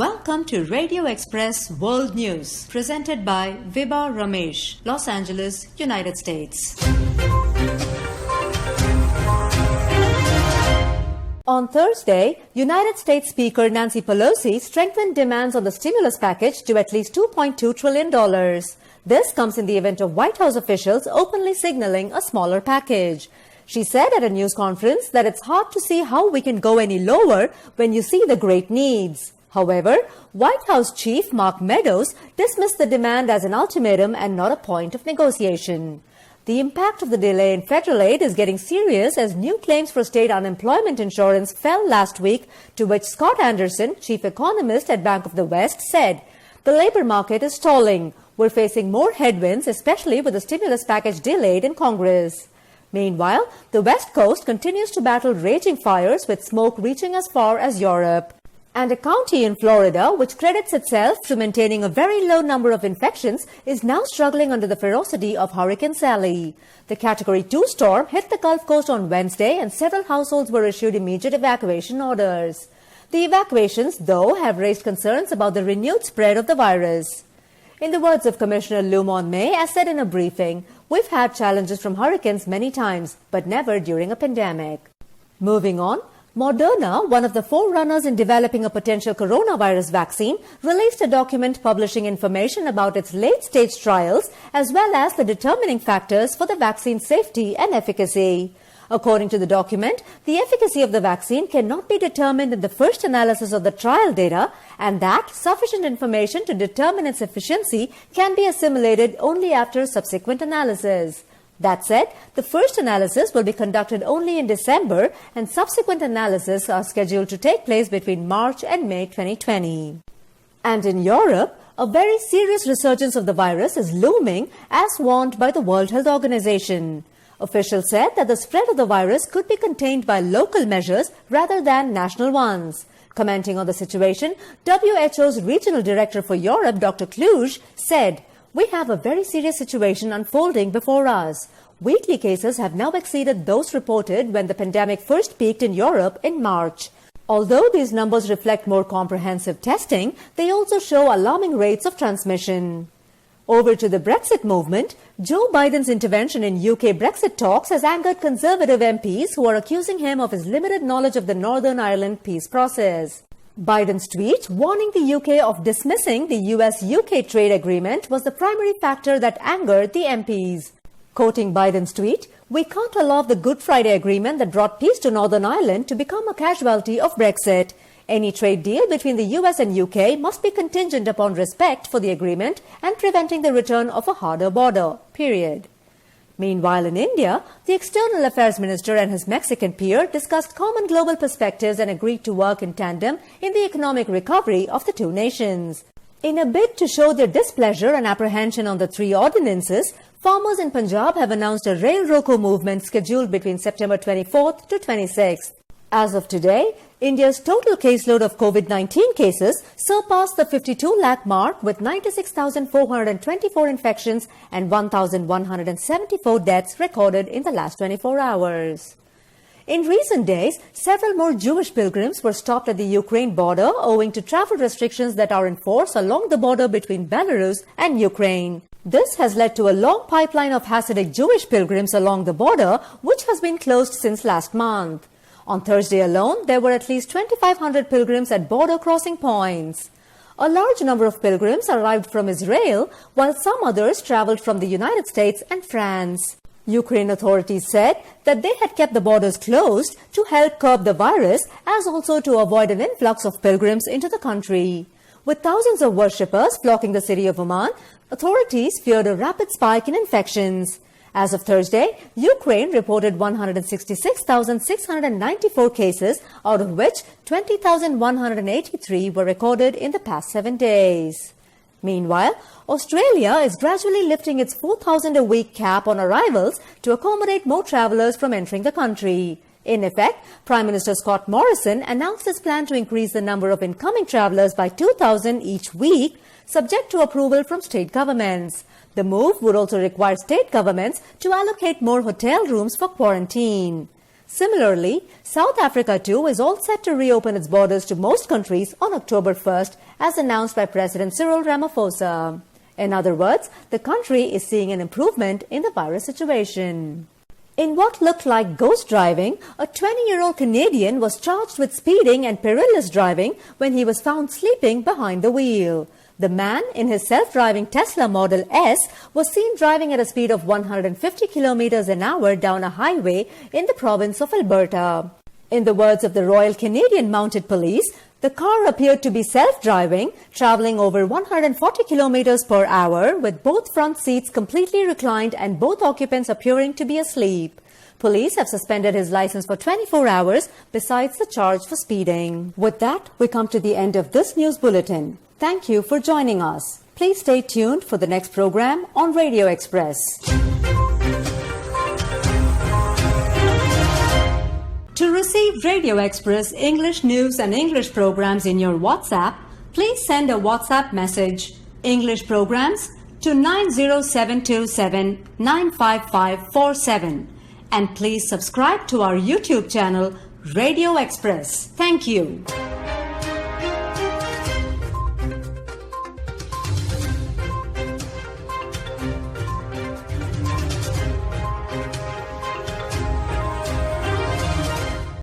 Welcome to Radio Express World News, presented by Vibha Ramesh, Los Angeles, United States. On Thursday, United States Speaker Nancy Pelosi strengthened demands on the stimulus package to at least $2.2 trillion. This comes in the event of White House officials openly signaling a smaller package. She said at a news conference that it's hard to see how we can go any lower when you see the great needs. However, White House Chief Mark Meadows dismissed the demand as an ultimatum and not a point of negotiation. The impact of the delay in federal aid is getting serious as new claims for state unemployment insurance fell last week, to which Scott Anderson, chief economist at Bank of the West, said, "The labor market is stalling. We're facing more headwinds, especially with the stimulus package delayed in Congress." Meanwhile, the West Coast continues to battle raging fires with smoke reaching as far as Europe. And a county in Florida, which credits itself to maintaining a very low number of infections, is now struggling under the ferocity of Hurricane Sally. The Category 2 storm hit the Gulf Coast on Wednesday, and several households were issued immediate evacuation orders. The evacuations, though, have raised concerns about the renewed spread of the virus. In the words of Commissioner Lou Monmay, as said in a briefing, "We've had challenges from hurricanes many times, but never during a pandemic." Moving on, Moderna, one of the forerunners in developing a potential coronavirus vaccine, released a document publishing information about its late-stage trials as well as the determining factors for the vaccine's safety and efficacy. According to the document, the efficacy of the vaccine cannot be determined in the first analysis of the trial data, and that sufficient information to determine its efficiency can be assimilated only after subsequent analysis. That said, the first analysis will be conducted only in December, and subsequent analyses are scheduled to take place between March and May 2020. And in Europe, a very serious resurgence of the virus is looming, as warned by the World Health Organization. Officials said that the spread of the virus could be contained by local measures rather than national ones. Commenting on the situation, WHO's Regional Director for Europe, Dr. Kluge, said, "We have a very serious situation unfolding before us. Weekly cases have now exceeded those reported when the pandemic first peaked in Europe in March. Although these numbers reflect more comprehensive testing, they also show alarming rates of transmission." Over to the Brexit movement, Joe Biden's intervention in UK Brexit talks has angered Conservative MPs who are accusing him of his limited knowledge of the Northern Ireland peace process. Biden's tweet warning the UK of dismissing the US-UK trade agreement was the primary factor that angered the MPs. Quoting Biden's tweet, "We can't allow the Good Friday Agreement that brought peace to Northern Ireland to become a casualty of Brexit. Any trade deal between the US and UK must be contingent upon respect for the agreement and preventing the return of a harder border, period." Meanwhile, in India, the External Affairs Minister and his Mexican peer discussed common global perspectives and agreed to work in tandem in the economic recovery of the two nations. In a bid to show their displeasure and apprehension on the three ordinances, farmers in Punjab have announced a rail roko movement scheduled between September 24th to 26th. As of today, India's total caseload of COVID-19 cases surpassed the 52 lakh mark with 96,424 infections and 1,174 deaths recorded in the last 24 hours. In recent days, several more Jewish pilgrims were stopped at the Ukraine border owing to travel restrictions that are in force along the border between Belarus and Ukraine. This has led to a long pipeline of Hasidic Jewish pilgrims along the border, which has been closed since last month. On Thursday alone, there were at least 2,500 pilgrims at border crossing points. A large number of pilgrims arrived from Israel, while some others traveled from the United States and France. Ukraine authorities said that they had kept the borders closed to help curb the virus, as also to avoid an influx of pilgrims into the country. With thousands of worshippers flocking the city of Amman, authorities feared a rapid spike in infections. As of Thursday, Ukraine reported 166,694 cases, out of which 20,183 were recorded in the past 7 days. Meanwhile, Australia is gradually lifting its 4,000 a week cap on arrivals to accommodate more travelers from entering the country. In effect, Prime Minister Scott Morrison announced his plan to increase the number of incoming travelers by 2,000 each week, subject to approval from state governments. The move would also require state governments to allocate more hotel rooms for quarantine. Similarly, South Africa too is all set to reopen its borders to most countries on October 1st, as announced by President Cyril Ramaphosa. In other words, the country is seeing an improvement in the virus situation. In what looked like ghost driving, a 20-year-old Canadian was charged with speeding and perilous driving when he was found sleeping behind the wheel. The man in his self-driving Tesla Model S was seen driving at a speed of 150 kilometers an hour down a highway in the province of Alberta. In the words of the Royal Canadian Mounted Police, the car appeared to be self-driving, traveling over 140 kilometers per hour with both front seats completely reclined and both occupants appearing to be asleep. Police have suspended his license for 24 hours besides the charge for speeding. With that, we come to the end of this news bulletin. Thank you for joining us. Please stay tuned for the next program on Radio Express. To receive Radio Express English news and English programs in your WhatsApp, please send a WhatsApp message, English programs, to 90727 95547. And please subscribe to our YouTube channel, Radio Express. Thank you.